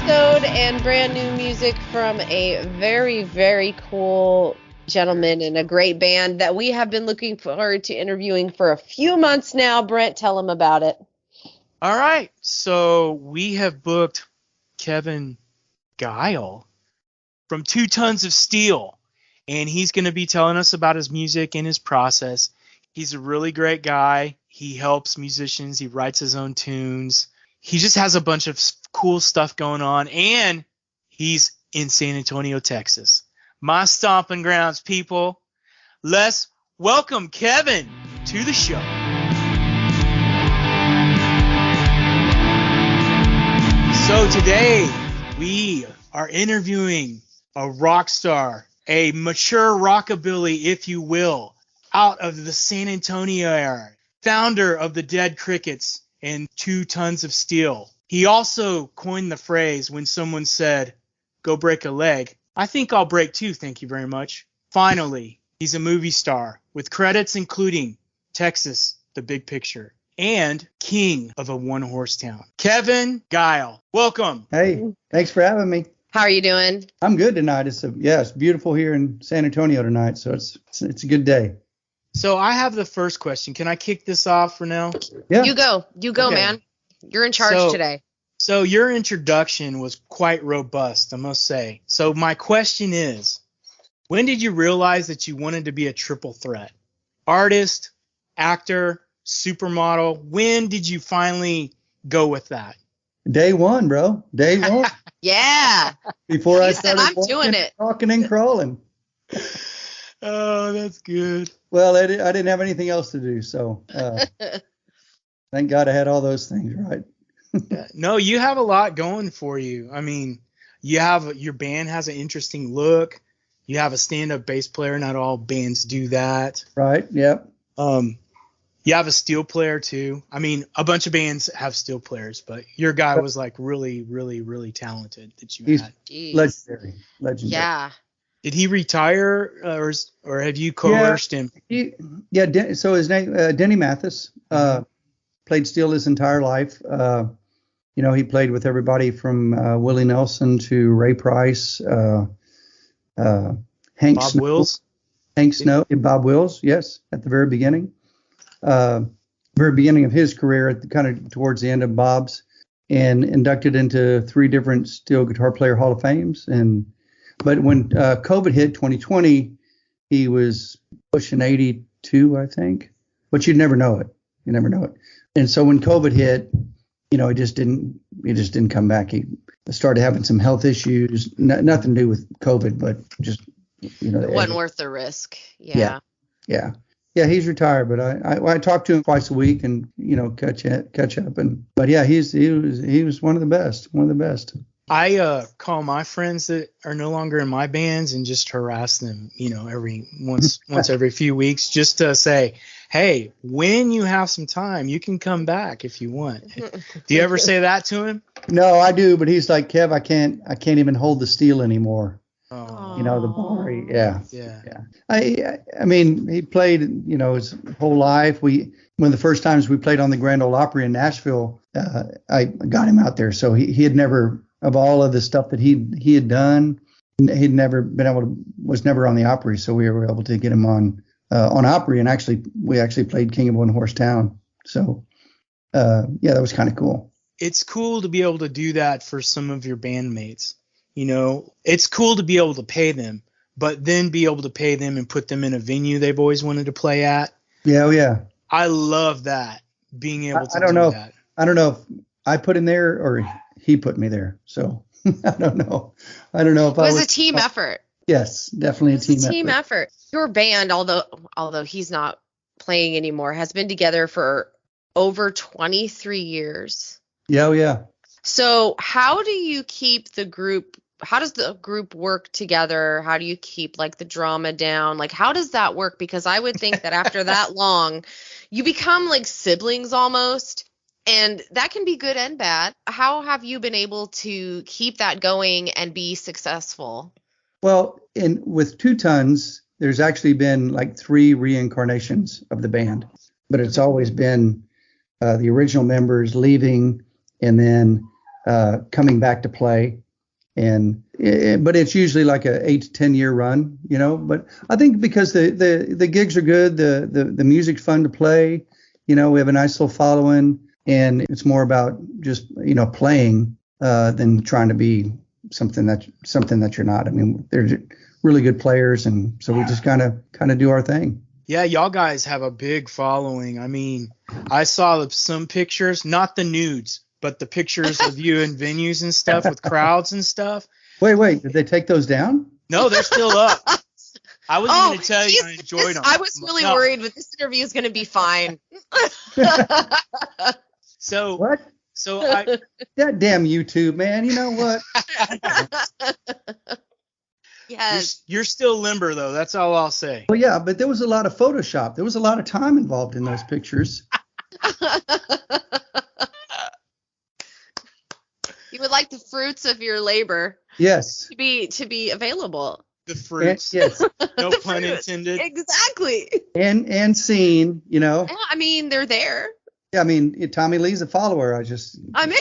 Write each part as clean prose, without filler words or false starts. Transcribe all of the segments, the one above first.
episode and brand new music from a very, very cool gentleman and a great band that we have been looking forward to interviewing for a few months now. Brent, tell them about it. All right. So we have booked Kevin Guile from 2 Tons of Steel, and he's going to be telling us about his music and his process. He's a really great guy. He helps musicians. He writes his own tunes. He just has a bunch of cool stuff going on, and he's in San Antonio, Texas. My stomping grounds, people. Let's welcome Kevin to the show. So today we are interviewing a rock star, a mature rockabilly, if you will, out of the San Antonio area, founder of the Dead Crickets and 2 Tons of Steel. He also coined the phrase when someone said, "Go break a leg. I think I'll break 2, thank you very much." Finally, he's a movie star with credits including Texas, The Big Picture, and king of a one-horse town. Kevin Guile, welcome. Hey, thanks for having me. How are you doing? I'm good tonight. It's beautiful here in San Antonio tonight, so it's a good day. So I have the first question. Can I kick this off for now? Yeah. You go, Okay. man. You're in charge today. So your introduction was quite robust, I must say. So my question is, when did you realize that you wanted to be a triple threat? Artist, actor, supermodel. When did you finally go with that? Day one, bro. Day one. Yeah. Before I You said, started "I'm walking, doing it." talking and crawling. Oh, that's good. Well, I didn't have anything else to do, so thank God I had all those things, right? No, you have a lot going for you. I mean, your band has an interesting look. You have a stand-up bass player. Not all bands do that. Right. Yep. You have a steel player too. I mean, a bunch of bands have steel players, but your guy was like really, really, really talented that you He's had. Jeez. legendary. Yeah. Did he retire, or have you coerced him? So his name Denny Mathis. Played steel his entire life. He played with everybody from Willie Nelson to Ray Price, Hank Bob Snow, Wills? Hank Snow, and Bob Wills. Yes, at the very beginning, of his career, kind of towards the end of Bob's, and inducted into 3 different steel guitar player Hall of Fames. But when COVID hit 2020, he was pushing 82, I think. But you'd never know it. You never know it. And so when COVID hit, he just didn't come back. He started having some health issues, nothing to do with COVID, but just, It wasn't worth the risk. Yeah. Yeah. He's retired, but I talk to him twice a week and, catch up. But yeah, he was one of the best. I call my friends that are no longer in my bands and just harass them, once every few weeks, just to say, hey, when you have some time, you can come back if you want. Do you ever say that to him? No, I do, but he's like, Kev, I can't even hold the steel anymore. Oh. The bar. Yeah. Yeah. I mean, he played, his whole life. One of the first times we played on the Grand Ole Opry in Nashville, I got him out there. So he had never, of all of the stuff that he had done, he'd never was never on the Opry. So we were able to get him on Opry, and we actually played King of One Horse Town. So that was kind of cool. It's cool to be able to do that for some of your bandmates. It's cool to be able to pay them, but then be able to pay them and put them in a venue they've always wanted to play at. Yeah. I love that, being able to I don't know that. I don't know if I put him there or he put me there. So I don't know. If It was a team effort. Yes, definitely a team effort. Your band, although he's not playing anymore, has been together for over 23 years. Yeah. So how do you keep the group? How does the group work together? How do you keep the drama down? How does that work? Because I would think that after that long, you become like siblings almost. And that can be good and bad. How have you been able to keep that going and be successful? Well, with 2 Tons, there's actually been 3 reincarnations of the band, but it's always been the original members leaving and then coming back to play. And but it's usually like a 8 to 10 year run, you know. But I think because the gigs are good, the music's fun to play, you know, we have a nice little following, and it's more about just, you know, playing than trying to be something that you're not. I mean, they're really good players, and so we just kind of do our thing. Yeah, y'all guys have a big following. I mean, I saw some pictures, not the nudes, but the pictures of you in venues and stuff with crowds and stuff. Wait, did they take those down? No, they're still up. I was going to tell you I enjoyed them. I was really worried, but this interview is going to be fine. So what? So that damn YouTube, man. You know what? Yes. You're still limber though. That's all I'll say. Well, yeah, but there was a lot of Photoshop. There was a lot of time involved in those pictures. You would like the fruits of your labor. Yes. To be available. The fruits. Yes. No The pun fruits. intended. Exactly. And seen, you know. Yeah, I mean, they're there. Yeah, I mean, Tommy Lee's a follower. I mean,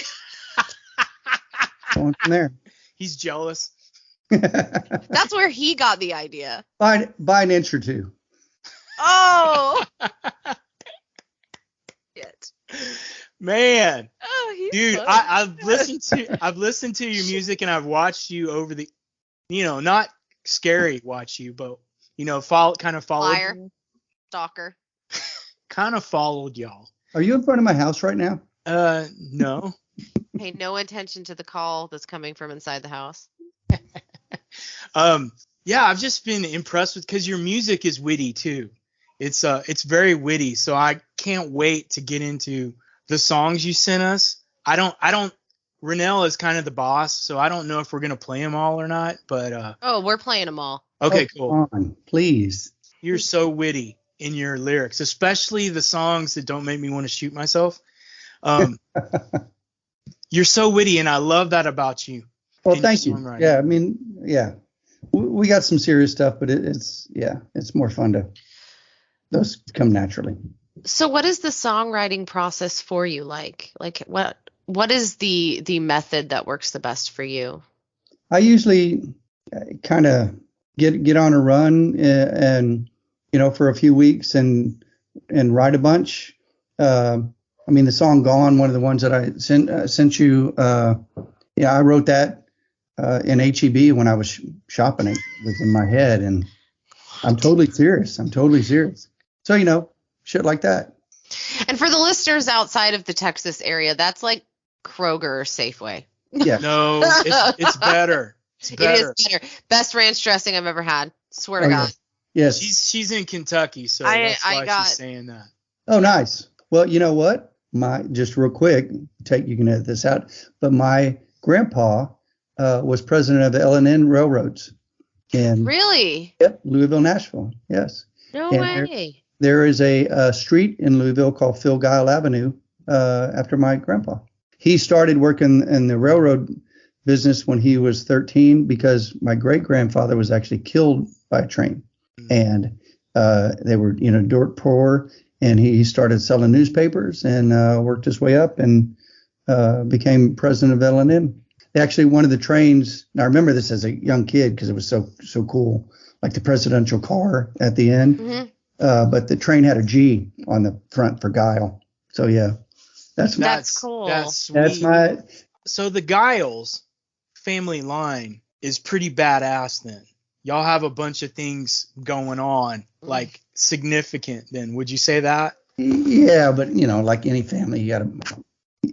going from there. He's jealous. That's where he got the idea. Buy an inch or two. Oh. Shit. Man. Oh, he's dude, funny. I've listened to your music and I've watched you over the, you know, not scary watch you, but you know, followed. Liar. Stalker. Kind of followed y'all. Are you in front of my house right now? No. Pay no attention to the call that's coming from inside the house. Yeah, I've just been impressed with, because your music is witty too. It's very witty, so I can't wait to get into the songs you sent us. I don't Renell is kind of the boss, so I don't know if we're gonna play them all or not, but Oh, we're playing them all. okay, cool. Come on, please. You're so witty in your lyrics, especially the songs that don't make me want to shoot myself. You're so witty, and I love that about you. Well, thank you. Yeah, I mean, yeah, we got some serious stuff, but it's more fun to, those come naturally. So what is the songwriting process for you like? Like what is the method that works the best for you? I usually kind of get on a run and you know, for a few weeks and write a bunch. I mean, the song "Gone," one of the ones that I sent you. Yeah, I wrote that in HEB when I was shopping. It was in my head, and I'm totally serious. So, you know, shit like that. And for the listeners outside of the Texas area, that's like Kroger or Safeway. Yeah. No, it's better. It's better. It is better. Best ranch dressing I've ever had. Swear to God. Yes. She's in Kentucky, so that's why she's saying that. Oh, nice. Well, you know what? Just real quick, you can edit this out, but my grandpa was president of the L&N Railroads. And really? Yep, Louisville, Nashville. Yes. No and way. There is a street in Louisville called Phil Guile Avenue after my grandpa. He started working in the railroad business when he was 13 because my great grandfather was actually killed by a train, and they were, you know, dirt poor. And he started selling newspapers and worked his way up and became president of L&N. Actually, one of the trains, and I remember this as a young kid because it was so cool, like the presidential car at the end. Mm-hmm. But the train had a G on the front for Guile. So, yeah, that's cool. That's sweet. That's my. So the Giles family line is pretty badass then. Y'all have a bunch of things going on, like significant then. Would you say that? Yeah, but, you know, like any family, you got to,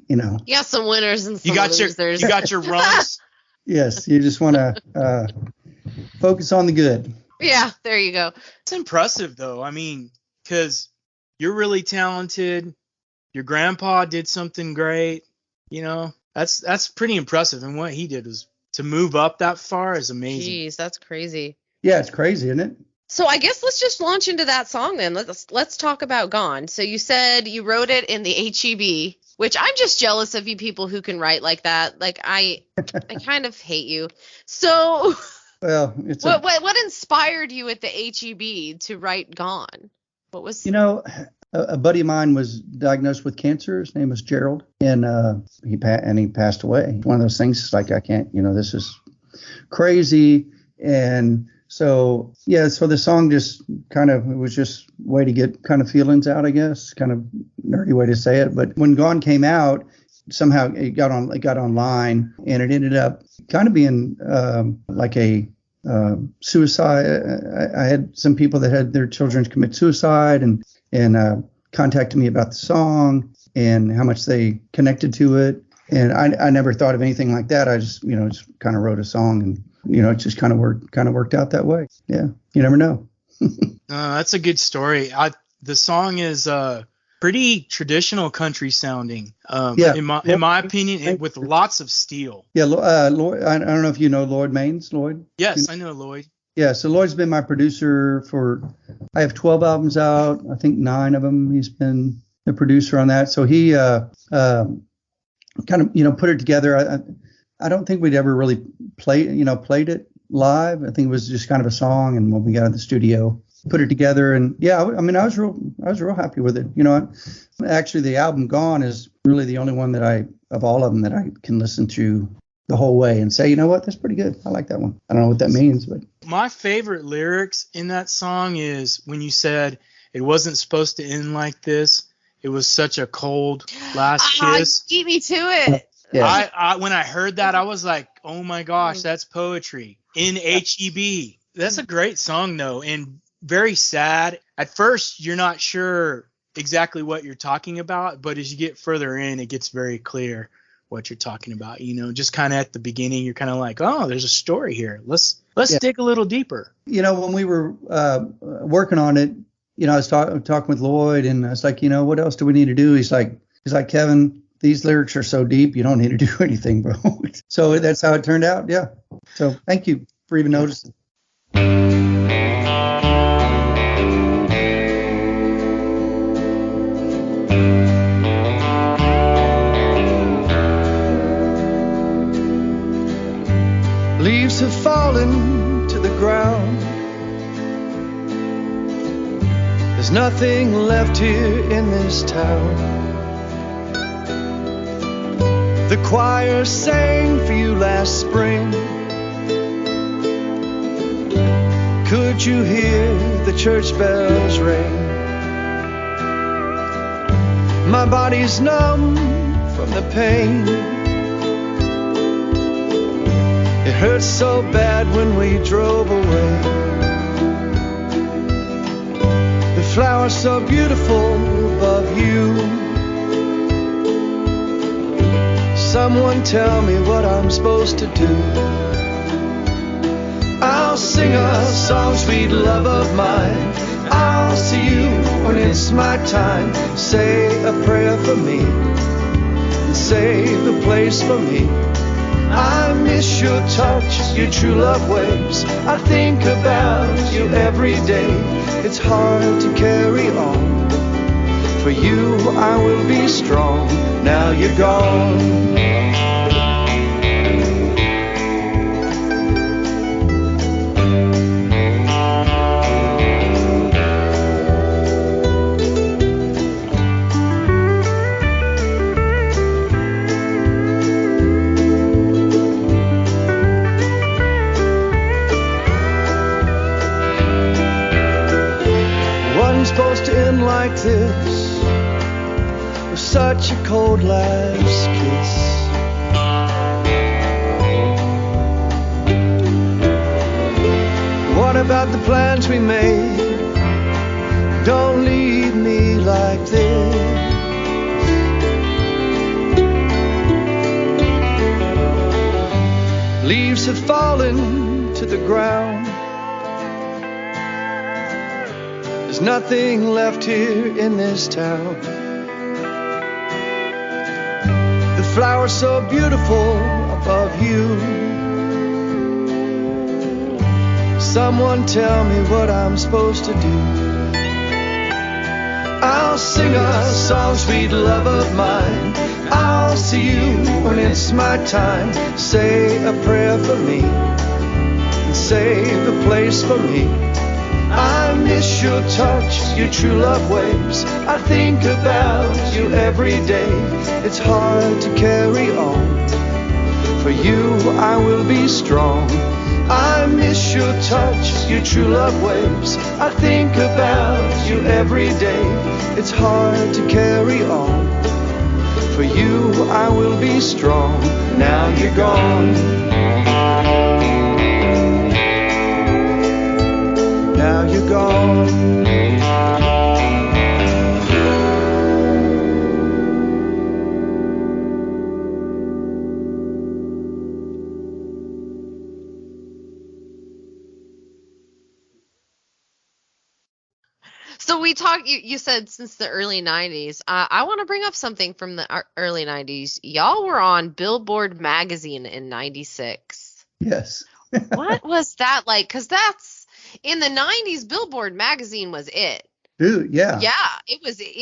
you know. You got some winners and some losers. You got your runs. Yes, you just want to focus on the good. Yeah, there you go. It's impressive, though. I mean, because you're really talented. Your grandpa did something great. You know, that's pretty impressive. And what he did was to move up that far is amazing. Jeez, that's crazy. Yeah, it's crazy, isn't it? So I guess let's just launch into that song then. Let's talk about Gone. So you said you wrote it in the HEB, which I'm just jealous of you people who can write like that. Like I kind of hate you. So well, it's what inspired you at the HEB to write Gone? What was? You know, a buddy of mine was diagnosed with cancer. His name was Gerald, and he passed away. One of those things is like, I can't, this is crazy. And so, yeah, so the song just kind of, it was just a way to get kind of feelings out, I guess, kind of nerdy way to say it. But when Gone came out, somehow it got online, and it ended up kind of being like a suicide. I had some people that had their children commit suicide and contacted me about the song and how much they connected to it. And I never thought of anything like that. I just, just kind of wrote a song, and it just kind of worked out that way. Yeah, you never know. That's a good story. The song is pretty traditional country sounding. In my opinion, with lots of steel. Yeah, Lloyd. I don't know if you know Lloyd Maines. Lloyd. Yes, I know Lloyd. Yeah, so Lloyd's been my producer I have 12 albums out. I think 9 of them he's been the producer on that. So he kind of put it together. I don't think we'd ever really played it live. I think it was just kind of a song, and when we got in the studio, put it together. And yeah, I was real happy with it. Actually the album Gone is really the only one of all of them that I can listen to the whole way and say, you know what, that's pretty good. I like that one. I don't know what that means, but my favorite lyrics in that song is when you said it wasn't supposed to end like this. It was such a cold last kiss. Beat me to it. Yeah. I when I heard that, I was like, oh my gosh, that's poetry. NHEB. That's a great song though, and very sad. At first, you're not sure exactly what you're talking about, but as you get further in, it gets very clear what you're talking about. Just kind of at the beginning, you're kind of like, oh, there's a story here. Let's dig a little deeper. When we were working on it, I was talking with Lloyd, and I was like, what else do we need to do? He's like, Kevin, these lyrics are so deep, you don't need to do anything, bro. So that's how it turned out. Yeah. So thank you for even noticing. Leaves have fallen to the ground. There's nothing left here in this town. The choir sang for you last spring. Could you hear the church bells ring? My body's numb from the pain. It hurts so bad when we drove away. The flowers so beautiful above you. Someone tell me what I'm supposed to do. I'll sing a song, sweet love of mine. I'll see you when it's my time. Say a prayer for me and save the place for me. I miss your touch, your true love waves. I think about you every day. It's hard to carry on. For you I will be strong. Now you're gone. Supposed to end like this, with such a cold last kiss. What about the plans we made? Don't leave me like this. Leaves have fallen to the ground. There's nothing left here in this town. The flowers so beautiful above you. Someone tell me what I'm supposed to do. I'll sing a song, sweet love of mine. I'll see you when it's my time. Say a prayer for me and save the place for me. I miss your touch, your true love waves. I think about you every day. It's hard to carry on. For you I will be strong. I miss your touch, your true love waves. I think about you every day. It's hard to carry on. For you I will be strong. Now you're gone. Now you're gone. So we talked, you said since the early 90s. I want to bring up something from the early 90s. Y'all were on Billboard magazine in 96. Yes. What was that like? Because that's, in the 90s, Billboard magazine was it. Dude, yeah. Yeah, it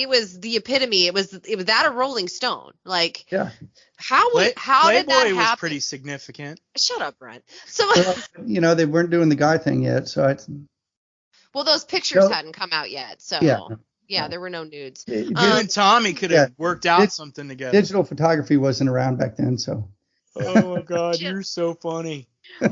was the epitome. It was that a Rolling Stone. Like, Yeah. how did that Playboy was happen? pretty significant. Shut up, Brent. So, Well, you know, they weren't doing the guy thing yet, so it's well, those pictures So- hadn't come out yet. So, Yeah. yeah, there were no nudes. You and Tommy could have worked out It's- something together. digital photography wasn't around back then, so Oh my God, you're so funny. So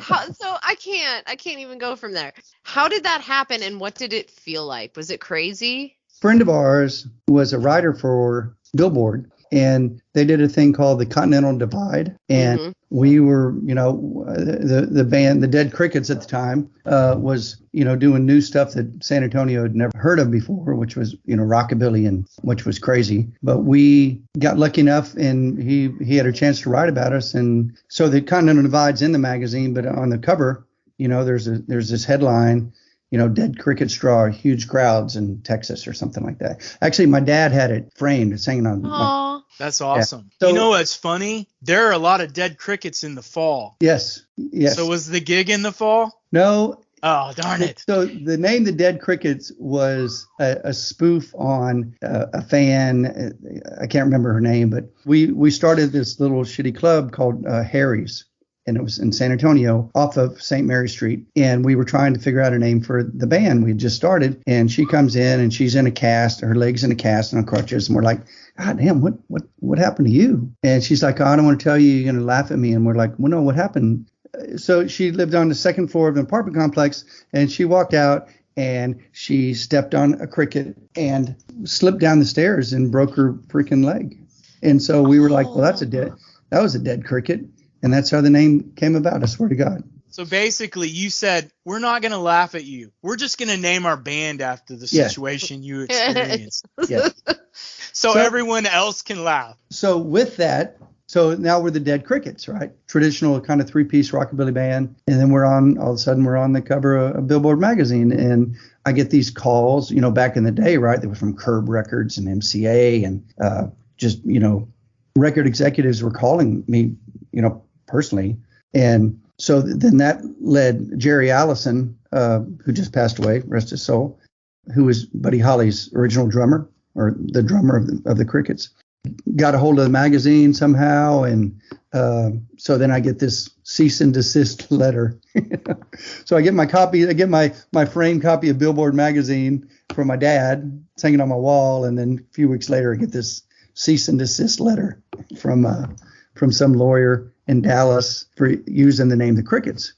I can't even go from there. How did that happen, and what did it feel like? Was it crazy? friend of ours was a writer for Billboard, and they did a thing called the Continental Divide, and Mhm. we were, you know, the band, the Dead Crickets at the time, was, you know, doing new stuff that San Antonio had never heard of before, which was, you know, rockabilly, and which was crazy. But we got lucky enough, and he had a chance to write about us, and so the Continental Divide's in the magazine, but on the cover, you know, there's this headline, you know, Dead Crickets draw huge crowds in Texas or something like that. Actually, my dad had it framed. It's hanging on. Aw. That's awesome. So- you know what's funny? There are a lot of dead crickets in the fall. Yes. So was the gig in the fall? No. Oh, darn it. So the name The Dead Crickets was a spoof on a fan. I can't remember her name, but we started this little shitty club called Harry's. And it was in San Antonio off of St. Mary Street. And we were trying to figure out a name for the band. We had just started. And she comes in and she's in a cast, her legs in a cast and on crutches. And we're like, God damn, what happened to you? And she's like, oh, I don't want to tell you. You're going to laugh at me. And we're like, well, no, what happened? So she lived on the second floor of an apartment complex. And she walked out and she stepped on a cricket and slipped down the stairs and broke her freaking leg. And so we were like, well, that was a dead cricket. And that's how the name came about, I swear to God. So basically, you said, we're not going to laugh at you. We're just going to name our band after the Yeah. situation you experienced. Yeah. So So- everyone else can laugh. So with that, so now we're the Dead Crickets, right? Traditional kind of three-piece rockabilly band. And then all of a sudden we're on the cover of Billboard magazine. And I get these calls, you know, back in the day, right? They were from Curb Records and MCA and just, you know, record executives were calling me, you know, personally. And so then that led Jerry Allison, who just passed away, rest his soul, who was Buddy Holly's original drummer, or the drummer of the Crickets, got a hold of the magazine somehow. And so then I get this cease and desist letter. So I get my framed copy of Billboard magazine from my dad. It's hanging on my wall. And then a few weeks later, I get this cease and desist letter from some lawyer in Dallas for using the name The Crickets.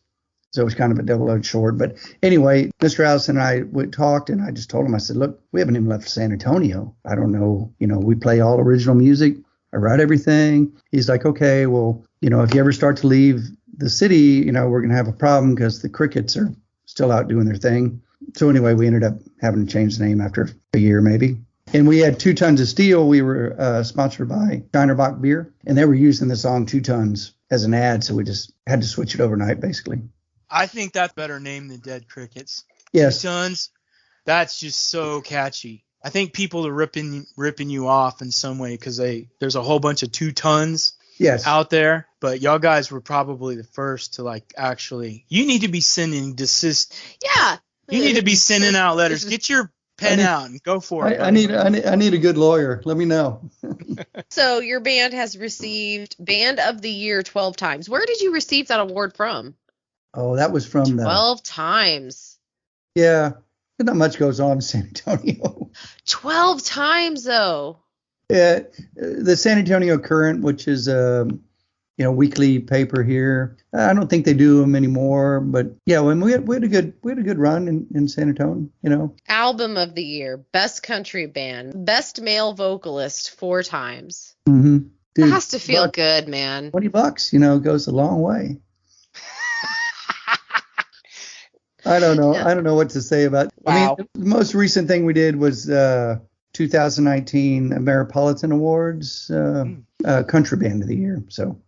So it was kind of a double-edged sword. But anyway, Mr. Allison and I talked, and I just told him, I said, look, we haven't even left San Antonio. I don't know, you know, we play all original music. I write everything. He's like, okay, well, you know, if you ever start to leave the city, you know, we're going to have a problem because the Crickets are still out doing their thing. So anyway, we ended up having to change the name after a year maybe. And we had 2 Tons of Steel. We were sponsored by Shiner Bock Beer, and they were using the song 2 Tons as an ad. So we just had to switch it overnight, basically. I think that's a better name than Dead Crickets. Yes. Tons. That's just so catchy. I think people are ripping you off in some way because there's a whole bunch of 2 Tons Yes. out there, but y'all guys were probably the first to like actually. You need to be sending desist. Yeah. You need to be sending out letters. Get your pen out and go for it. I need a good lawyer. Let me know. So your band has received Band of the Year 12 times. Where did you receive that award from? Oh, that was from 12 times. Yeah. not much goes on in San Antonio. 12 times though. Yeah, the San Antonio Current, which is weekly paper here. I don't think they do them anymore, but yeah, when we had a good run in San Antonio. Album of the year, best country band, best male vocalist 4 times. Mm-hmm. Dude, That has to feel good, man. $20, goes a long way. I don't know. I don't know what to say about. Wow. I mean, the most recent thing we did was 2019 Ameripolitan Awards Country Band of the Year. So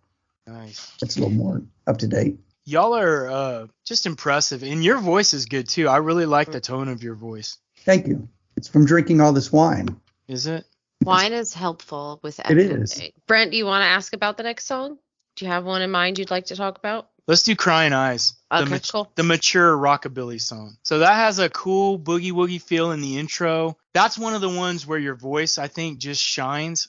Nice. it's a little more up to date. Y'all are just impressive, and your voice is good too. I really like the tone of your voice. Thank you. It's from drinking all this wine. Is it? Wine is helpful with It everything. is. Brent, do you want to ask about the next song? Do you have one in mind you'd like to talk about? Let's do Crying Eyes. Okay, cool. The mature rockabilly song. So that has a cool boogie woogie feel in the intro. That's one of the ones where your voice, I think, just shines.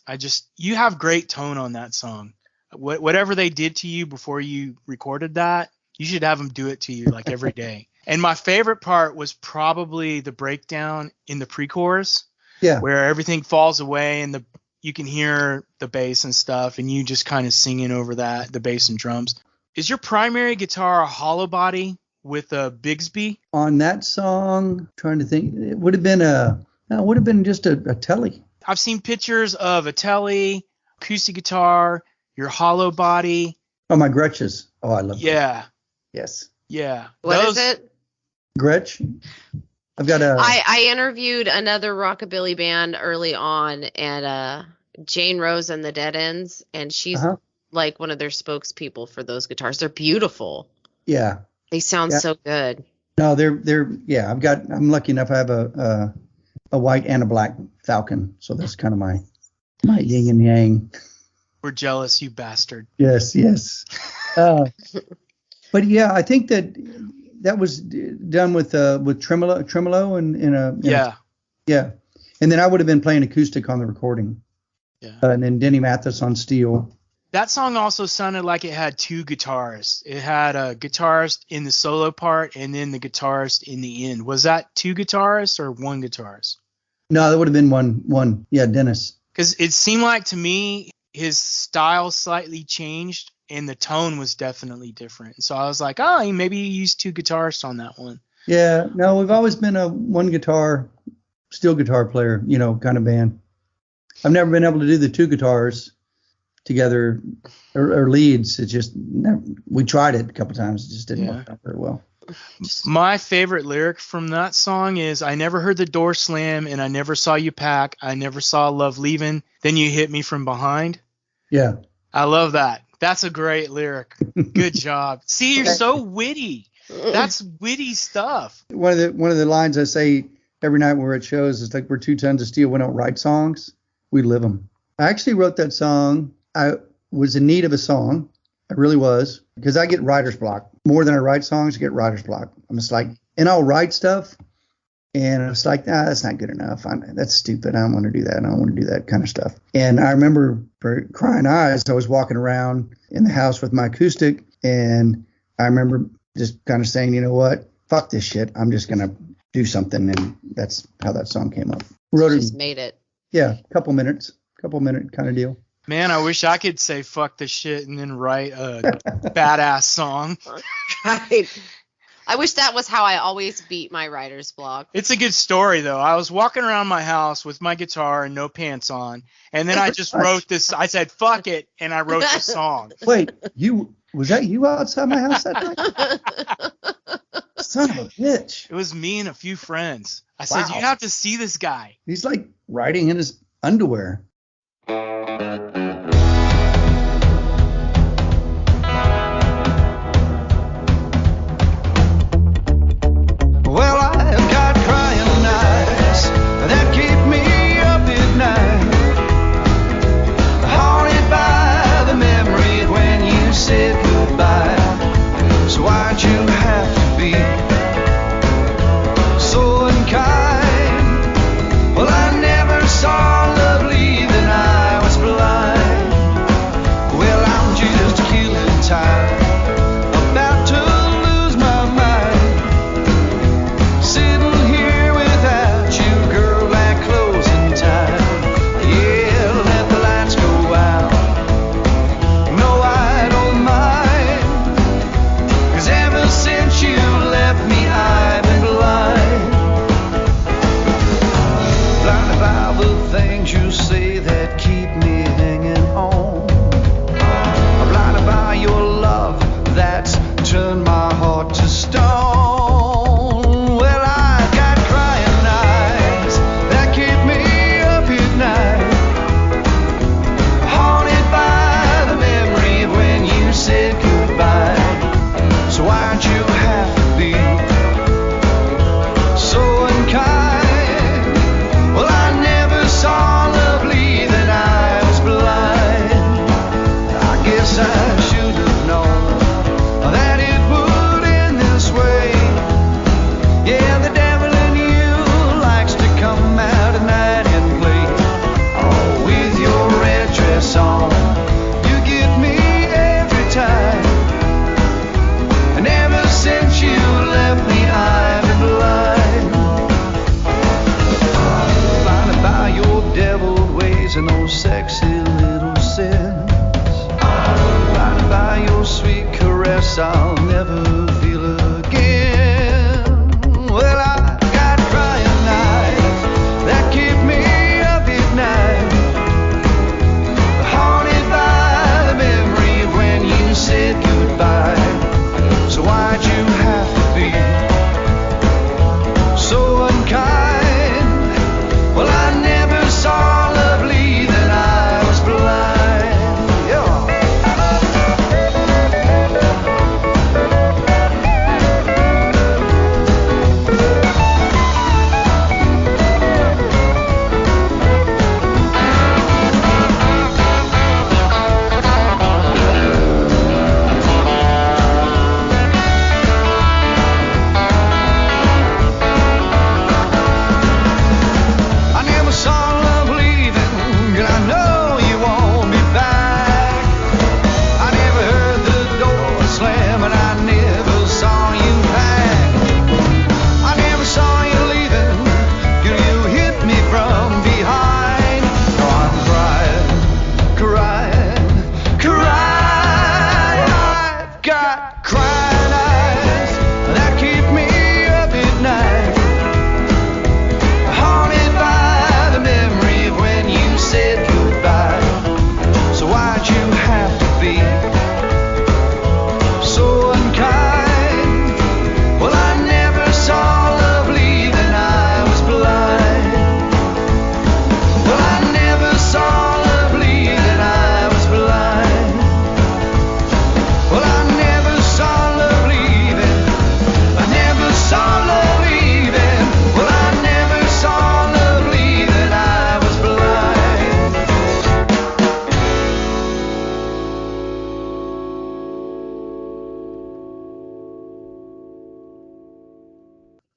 You have great tone on that song. Whatever they did to you before you recorded that, you should have them do it to you like every day. And my favorite part was probably the breakdown in the pre-chorus. Yeah. Where everything falls away and you can hear the bass and stuff, and you just kind of singing over that, the bass and drums. Is your primary guitar a hollow body with a Bigsby? On that song, trying to think, it would have been just a Telly. I've seen pictures of a Telly, acoustic guitar, your hollow body. Oh, my Gretches. Oh, I love that. Yeah, Yes. yeah. What is it? Gretsch. I've got a. I interviewed another rockabilly band early on, and Jane Rose and the Dead Ends, and she's like one of their spokespeople for those guitars. They're beautiful. Yeah. They sound so good. No, they're yeah. I'm lucky enough. I have a white and a black Falcon, so that's kind of my yin and yang. We're jealous, you bastard. Yes. But yeah, I think that was done with tremolo and yeah. And then I would have been playing acoustic on the recording. Yeah. And then Denny Mathis on steel. That song also sounded like it had 2 guitarists. It had a guitarist in the solo part and then the guitarist in the end. Was that 2 guitarists or 1 guitarist? No, that would have been one. Yeah, Dennis. Because it seemed like to me his style slightly changed and the tone was definitely different. So I was like, oh, maybe he used 2 guitarists on that one. Yeah, no, we've always been a one guitar, steel guitar player, kind of band. I've never been able to do the 2 guitars together or leads. It's just we tried it a couple times. It just didn't work out very well. My favorite lyric from that song is, I never heard the door slam and I never saw you pack. I never saw love leaving. Then you hit me from behind. Yeah. I love that. That's a great lyric. Good job. See, you're so witty. That's witty stuff. One of the lines I say every night when we're at shows is like, we're 2 tons of steel. We don't write songs. We live them. I actually wrote that song. I was in need of a song. I really was, because I get writer's block. More than I write songs, I get writer's block. I'm just like, and I'll write stuff, and it's like, that's not good enough. That's stupid. I don't want to do that. I don't want to do that kind of stuff. And I remember for Crying Eyes, I was walking around in the house with my acoustic, and I remember just kind of saying, you know what? Fuck this shit. I'm just going to do something, and that's how that song came up. Just made it. Yeah, couple minute kind of deal. Man, I wish I could say fuck this shit and then write a badass song. Right. I wish that was how I always beat my writer's block. It's a good story, though. I was walking around my house with my guitar and no pants on, and then I just wrote this. I said, fuck it, and I wrote the song. Wait, was that you outside my house that night? Son of a bitch. It was me and a few friends. I said, you have to see this guy. He's like writing in his underwear. Well, I've got crying eyes that keep me up at night, haunted by the memory when you said goodbye. So why'd you have to be so unkind? Well, I never saw love leave and I was blind. Well, I'm just killing time, about to lose my mind, sitting here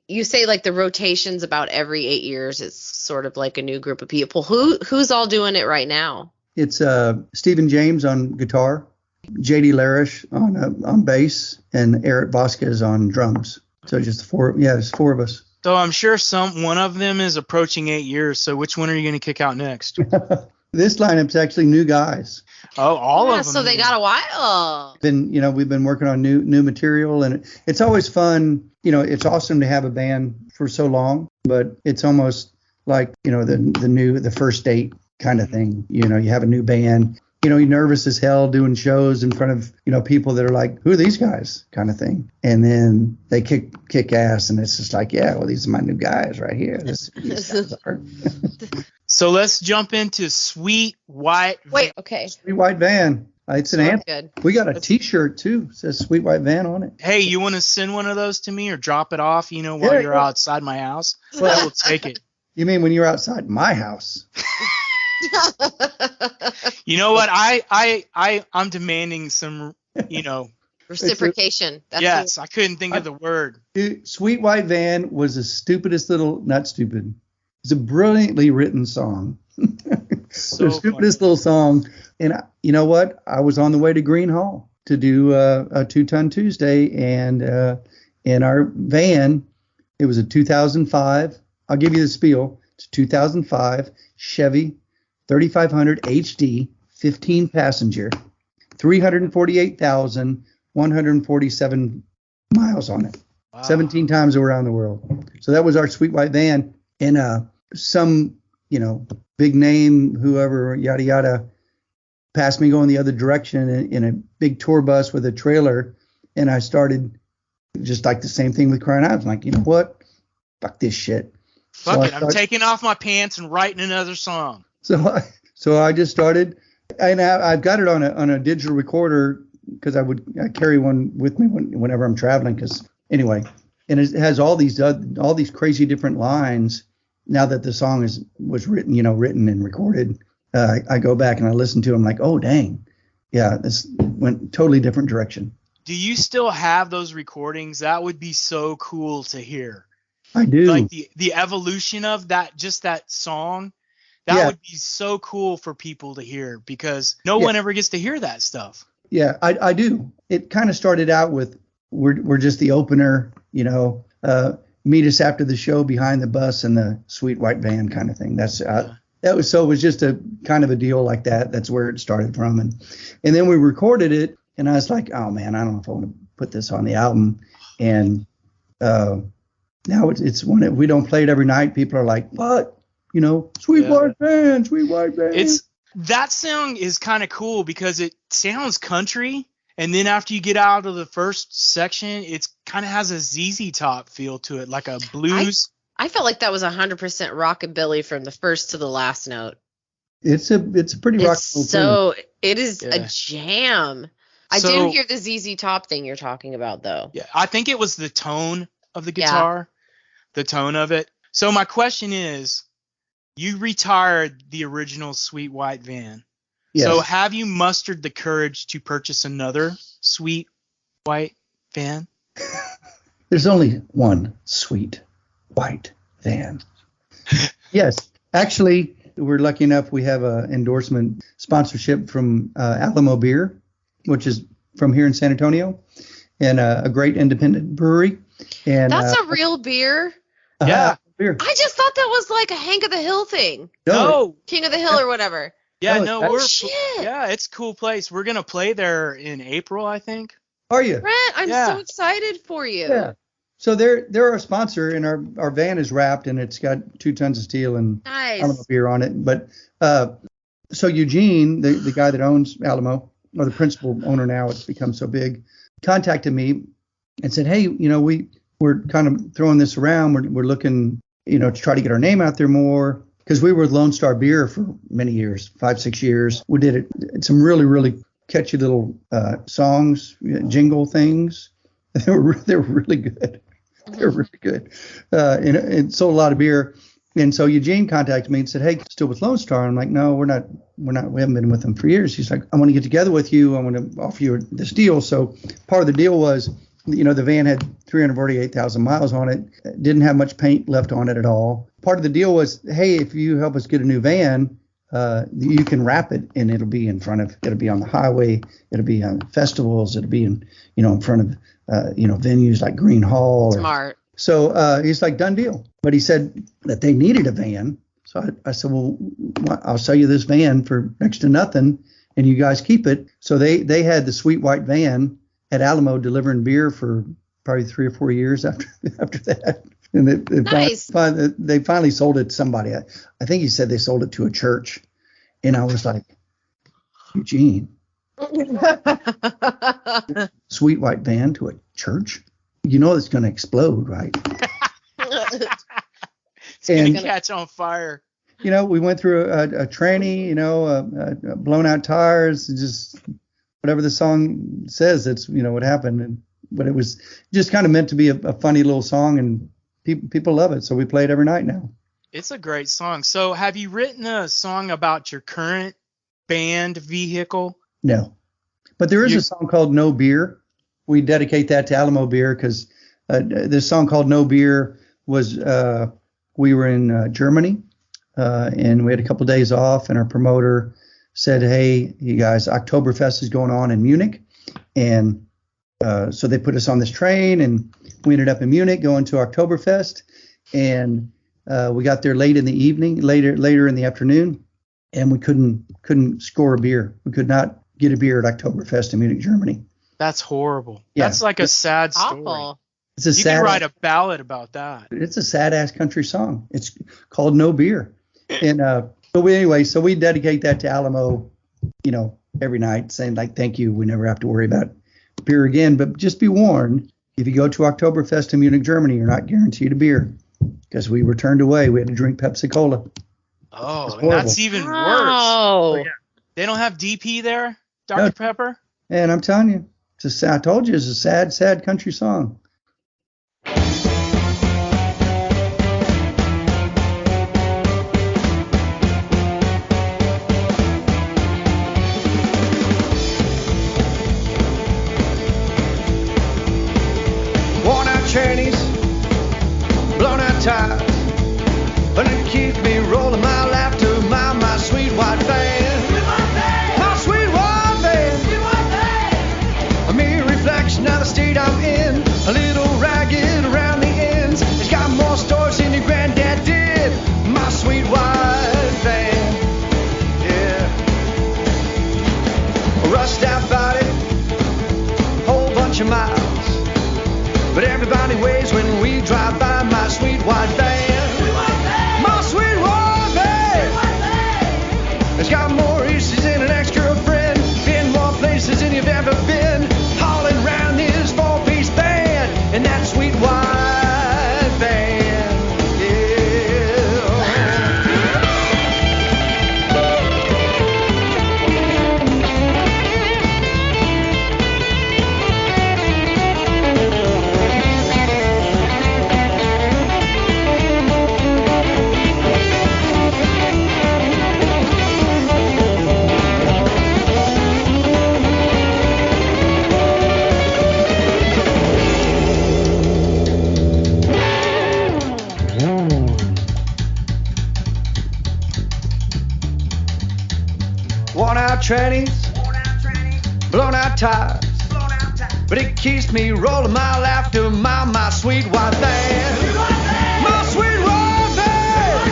you say like the rotations about every 8 years. It's sort of like a new group of people. Who's all doing it right now? It's Stephen James on guitar, JD Larish on bass, and Eric Vasquez on drums. So just four. Yeah, there's four of us. So I'm sure one of them is approaching 8 years. So which one are you going to kick out next? This lineup's actually new guys. Oh, all of them. So they got a while. We've been working on new material, and it's always fun. It's awesome to have a band for so long, but it's almost like, the first date kind of thing. You have a new band. You're nervous as hell doing shows in front of, people that are like, who are these guys kind of thing. And then they kick ass, and it's just like, yeah, well, these are my new guys right here. These guys are. So let's jump into Sweet White. Wait, okay. Sweet White Van. It's an anthem. Good. We got a T-shirt too. It says Sweet White Van on it. Hey, you want to send one of those to me or drop it off, while you're outside my house? I will take it. You mean when you're outside my house? You know what? I'm demanding some, reciprocation. Yes, I couldn't think of the word. Dude, Sweet White Van was the stupidest not stupid. It's a brilliantly written song. So the stupidest little song. And you know what? I was on the way to Green Hall to do a 2-Ton Tuesday, and in our van, it was a 2005. I'll give you the spiel. It's a 2005 Chevy 3500 HD, 15 passenger, 348,147 miles on it. Wow. 17 times around the world. So that was our Sweet White Van. And some, big name, whoever, yada, yada, passed me going the other direction in a big tour bus with a trailer. And I started just like the same thing with Crying Out. I'm like, you know what? Fuck this shit. Fuck it. I'm taking off my pants and writing another song. So I just started, and I've got it on a digital recorder because I carry one with me whenever I'm traveling. Because anyway, and it has all these crazy different lines. Now that the song was written and recorded, I go back and I listen to them like, oh dang, yeah, this went totally different direction. Do you still have those recordings? That would be so cool to hear. I do. Like the evolution of that song. That would be so cool for people to hear, because no one ever gets to hear that stuff. Yeah, I do. It kind of started out with we're just the opener, meet us after the show behind the bus and the Sweet White Van kind of thing. It was just a kind of a deal like that. That's where it started from, and then we recorded it, and I was like, oh man, I don't know if I want to put this on the album, and now it's one that we don't play it every night. People are like, what? Sweet White Van, Sweet White Van. That song is kind of cool because it sounds country, and then after you get out of the first section, it kind of has a ZZ Top feel to it, like a blues. I felt like that was 100% rockabilly from the first to the last note. It's a pretty rock. So it is a jam. I didn't hear the ZZ Top thing you're talking about though. Yeah, I think it was the tone of the guitar, the tone of it. So my question is, you retired the original Sweet White Van. Yes. So have you mustered the courage to purchase another Sweet White Van? There's only one Sweet White Van. Yes. Actually, we're lucky enough we have an endorsement sponsorship from Alamo Beer, which is from here in San Antonio, and a great independent brewery. And that's a real beer? Yeah. Beer. I just thought that was like a Hank of the Hill thing. No. King of the Hill or whatever. Yeah, shit. Yeah, it's a cool place. We're gonna play there in April, I think. Are you? Brent, I'm so excited for you. Yeah. So they're our sponsor, and our van is wrapped, and it's got 2 tons of steel and Alamo Beer on it. But so Eugene, the guy that owns Alamo, or the principal owner now, it's become so big, contacted me and said, hey, we're kind of throwing this around. We're looking, to try to get our name out there more, because we were with Lone Star Beer for many years, 5-6 years. We did some really, really catchy little songs, jingle things. They were really good. They were really good. And sold a lot of beer. And so Eugene contacted me and said, hey, still with Lone Star? I'm like, no, we're not. We haven't been with them for years. He's like, I want to get together with you. I want to offer you this deal. So part of the deal was The van had 348,000 miles on it. Didn't have much paint left on it at all. Part of the deal was, hey, if you help us get a new van, you can wrap it, and it'll be on the highway. It'll be on festivals. It'll be in front of, venues like Green Hall. Smart. So he's like, done deal. But he said that they needed a van. So I said, well, I'll sell you this van for next to nothing, and you guys keep it. So they had the sweet white van at Alamo delivering beer for probably 3 or 4 years after that. And they finally sold it to somebody. I think he said they sold it to a church. And I was like, Eugene, sweet white van to a church? You know it's going to explode, right? It's going to catch on fire. We went through a tranny, blown out tires, just whatever the song says, that's, what happened. But it was just kind of meant to be a funny little song, and people love it. So we play it every night now. It's a great song. So have you written a song about your current band vehicle? No. But there is a song called No Beer. We dedicate that to Alamo Beer because this song called No Beer was we were in Germany and we had a couple of days off, and our promoter said, hey, you guys, Oktoberfest is going on in Munich. And so they put us on this train, and we ended up in Munich going to Oktoberfest. And we got there later in the afternoon, and we couldn't score a beer. We could not get a beer at Oktoberfest in Munich, Germany. That's horrible. Yeah. That's like a sad story. Awful. You can write a ballad about that. It's a sad ass country song. It's called No Beer. And so we dedicate that to Alamo, every night, saying like, thank you. We never have to worry about beer again. But just be warned, if you go to Oktoberfest in Munich, Germany, you're not guaranteed a beer, because we were turned away. We had to drink Pepsi Cola. Oh, and that's even worse. Oh, yeah. They don't have DP there, Dr. Pepper? And I'm telling you, I told you, it's a sad, sad country song. Worn out trannies, blown out tires, and it keeps me rolling my laughter, my sweet white van. My sweet white van. A mere reflection of the state I'm in, a little ragged around the ends. It's got more stories than your granddad did. My sweet white van. Yeah. A rust out body, whole bunch of miles. But everybody waves when we drive by my sweet white van. My sweet white van. It's got more issues than an ex-girlfriend. Been more places than you've ever been. Hauling around this 4-piece band and that sweet white van. Worn out trannies, blown out tires, but it keeps me rolling my laughter, my sweet white van. My sweet white van.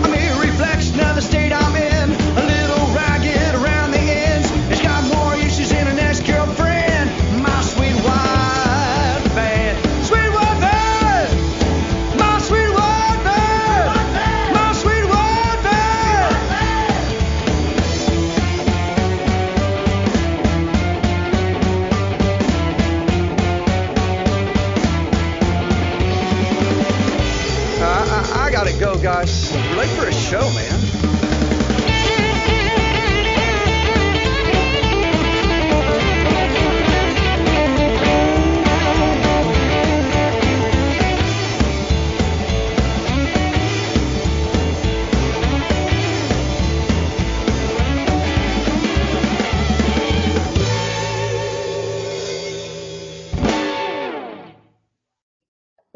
I'm a reflection of the state I'm in, a little ragged around the ends. It's got more issues than an ex-girlfriend. My sweet white van. Sweet white van. My sweet white van. My sweet white van. I gotta go, guys. We're late for a show, man.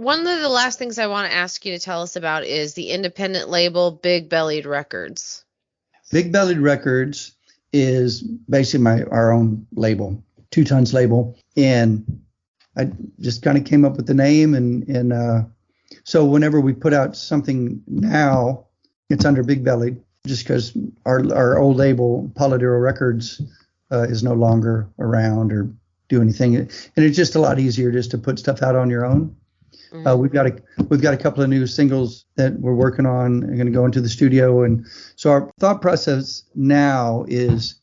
one of the last things I want to ask you to tell us about is the independent label Big Bellied Records. Big Bellied Records is basically our own label, 2 Tons label, and I just kind of came up with the name, and so whenever we put out something now, it's under Big Bellied, just because our old label, Polidoro Records, is no longer around or do anything, and it's just a lot easier just to put stuff out on your own. Mm-hmm. We've got a couple of new singles that we're working on and going to go into the studio, and so our thought process now is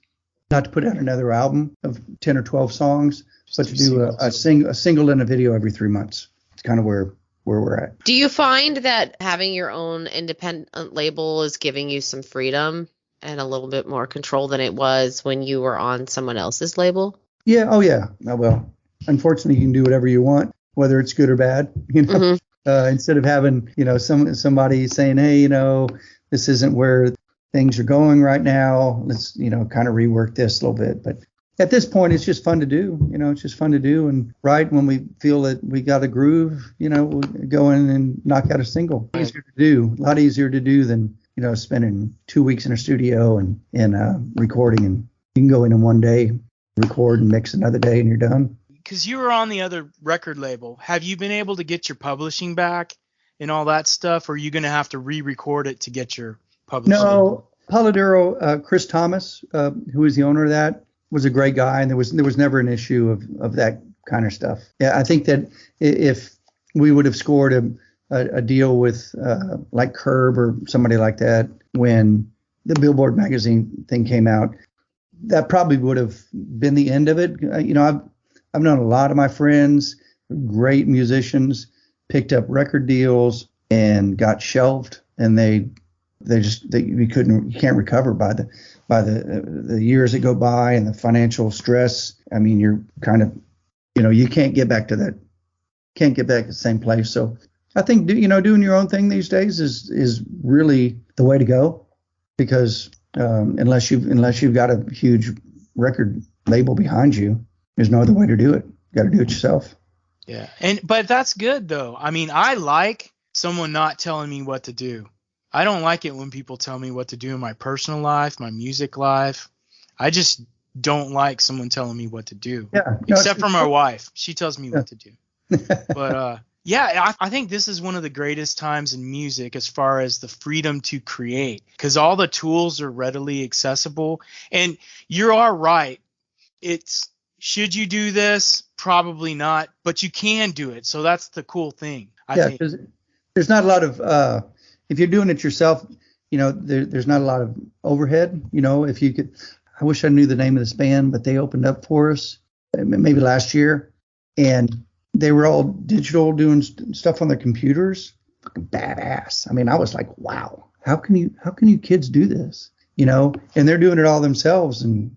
not to put out another album of 10 or 12 songs, but to do a single and a video every 3 months. It's kind of where we're at. Do you find that having your own independent label is giving you some freedom and a little bit more control than it was when you were on someone else's label? Yeah. Oh, yeah. Well, unfortunately, you can do whatever you want, whether it's good or bad. Instead of having, somebody saying, hey, this isn't where things are going right now. Let's, kind of rework this a little bit. But at this point, it's just fun to do. It's just fun to do. And right when we feel that we got a groove, we'll go in and knock out a single. A lot easier to do than, spending 2 weeks in a studio and recording. And you can go in one day, record and mix another day, and you're done. Because you were on the other record label, have you been able to get your publishing back and all that stuff, or are you going to have to re-record it to get your publishing? No, Polidoro, Chris Thomas, who is the owner of that, was a great guy, and there was never an issue of that kind of stuff. Yeah, I think that if we would have scored a deal with like Curb or somebody like that when the Billboard magazine thing came out, that probably would have been the end of it. I've known a lot of my friends, great musicians, picked up record deals and got shelved, and you can't recover by the years that go by and the financial stress. I mean, you're kind of, you can't get back to the same place. So I think, doing your own thing these days is really the way to go, because unless you've got a huge record label behind you, there's no other way to do it. You got to do it yourself. Yeah. But that's good though. I mean, I like someone not telling me what to do. I don't like it when people tell me what to do in my personal life, my music life. I just don't like someone telling me what to do. Yeah. Except for my wife. She tells me what to do. But I think this is one of the greatest times in music as far as the freedom to create, because all the tools are readily accessible. And you are right. Should you do this? Probably not, but you can do it. So that's the cool thing. I think. Because there's not a lot of, if you're doing it yourself, there's not a lot of overhead. If you could, I wish I knew the name of this band, but they opened up for us maybe last year, and they were all digital, doing stuff on their computers. Fucking badass. I mean, I was like, wow, how can you kids do this? And they're doing it all themselves, and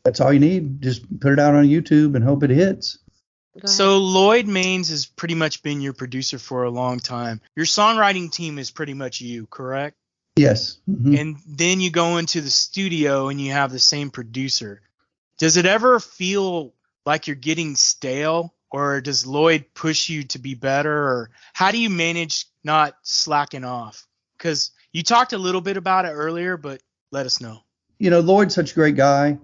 that's all you need. Just put it out on YouTube and hope it hits. So Lloyd Maines has pretty much been your producer for a long time. Your songwriting team is pretty much you, correct? Yes. Mm-hmm. And then you go into the studio and you have the same producer. Does it ever feel like you're getting stale, or does Lloyd push you to be better, or how do you manage not slacking off? Because you talked a little bit about it earlier, but let us know. Lloyd's such a great guy.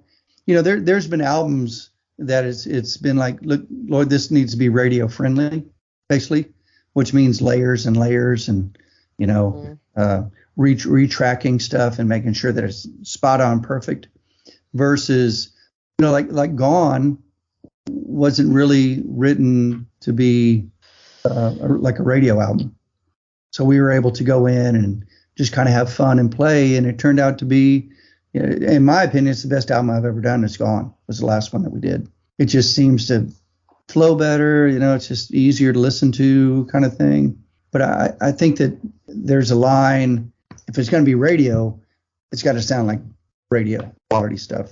There's been albums that it's been like, look, Lloyd, this needs to be radio friendly, basically, which means layers and layers and, retracking stuff and making sure that it's spot on perfect, versus, like Gone wasn't really written to be like a radio album. So we were able to go in and just kind of have fun and play. And it turned out to be, in my opinion, it's the best album I've ever done. It's Gone was the last one that we did. It just seems to flow better. It's just easier to listen to, kind of thing. But I think that there's a line, if it's going to be radio, it's got to sound like radio quality stuff,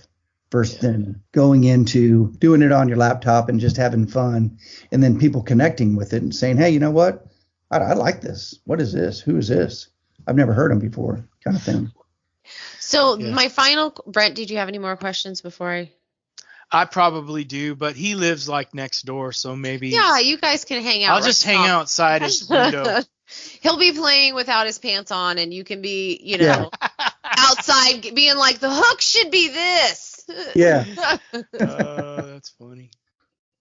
versus then going into doing it on your laptop and just having fun, and then people connecting with it and saying, hey, you know what? I like this. What is this? Who is this? I've never heard them before, kind of thing. So my final, Brent, did you have any more questions before I? I probably do, but he lives like next door, so maybe. Yeah, you guys can hang out. I'll just hang outside his window. He'll be playing without his pants on, and you can be, outside being like, the hook should be this. Yeah. That's funny.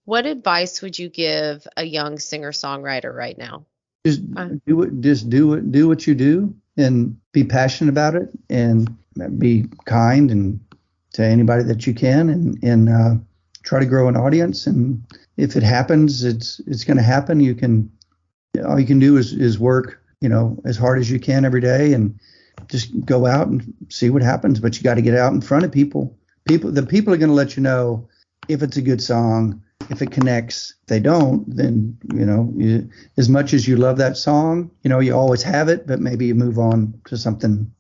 What advice would you give a young singer-songwriter right now? Just do what you do, and be passionate about it, and be kind and to anybody that you can, and try to grow an audience. And if it happens, it's going to happen. All you can do is work, as hard as you can every day, and just go out and see what happens. But you got to get out in front of people. The people are going to let you know if it's a good song, if it connects. If they don't, then as much as you love that song, you always have it, but maybe you move on to something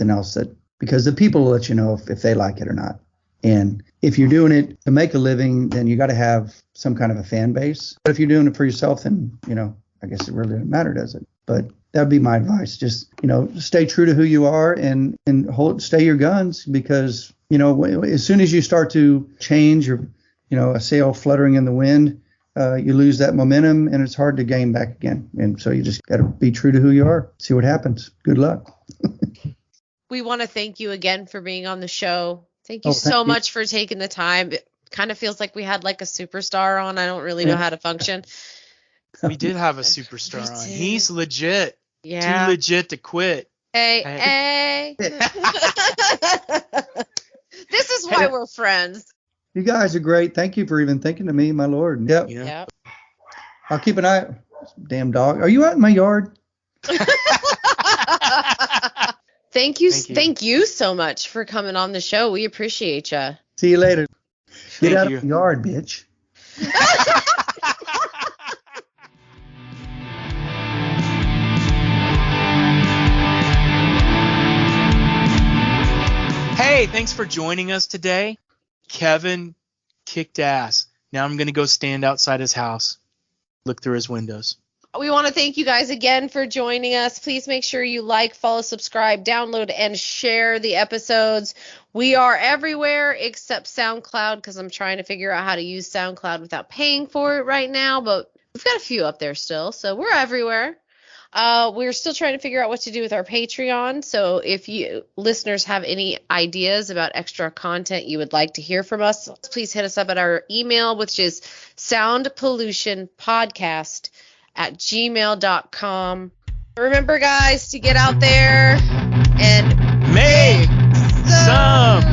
else, because the people will let you know if they like it or not. And if you're doing it to make a living, then you got to have some kind of a fan base. But if you're doing it for yourself, then I guess it really doesn't matter, does it? But that would be my advice. Just stay true to who you are, and stay your guns, because as soon as you start to change, or a sail fluttering in the wind, you lose that momentum, and it's hard to gain back again. And so you just got to be true to who you are. See what happens. Good luck. We want to thank you again for being on the show. Thank you so much for taking the time. It kind of feels like we had like a superstar on. I don't really know how to function. We did have a superstar on. He's legit. Yeah. Too legit to quit. Hey. This is why we're friends. You guys are great. Thank you for even thinking of me, my Lord. Yep. Yep. I'll keep an eye. Damn dog. Are you out in my yard? Thank you so much for coming on the show. We appreciate you. See you later. Get out you. of the yard, bitch. Hey, thanks for joining us today. Kevin kicked ass. Now I'm going to go stand outside his house, look through his windows. We want to thank you guys again for joining us. Please make sure you like, follow, subscribe, download, and share the episodes. We are everywhere except SoundCloud, because I'm trying to figure out how to use SoundCloud without paying for it right now, but we've got a few up there still, so we're everywhere. We're still trying to figure out what to do with our Patreon, so if you listeners have any ideas about extra content you would like to hear from us, please hit us up at our email, which is soundpollutionpodcast@gmail.com. Remember, guys, to get out there and make some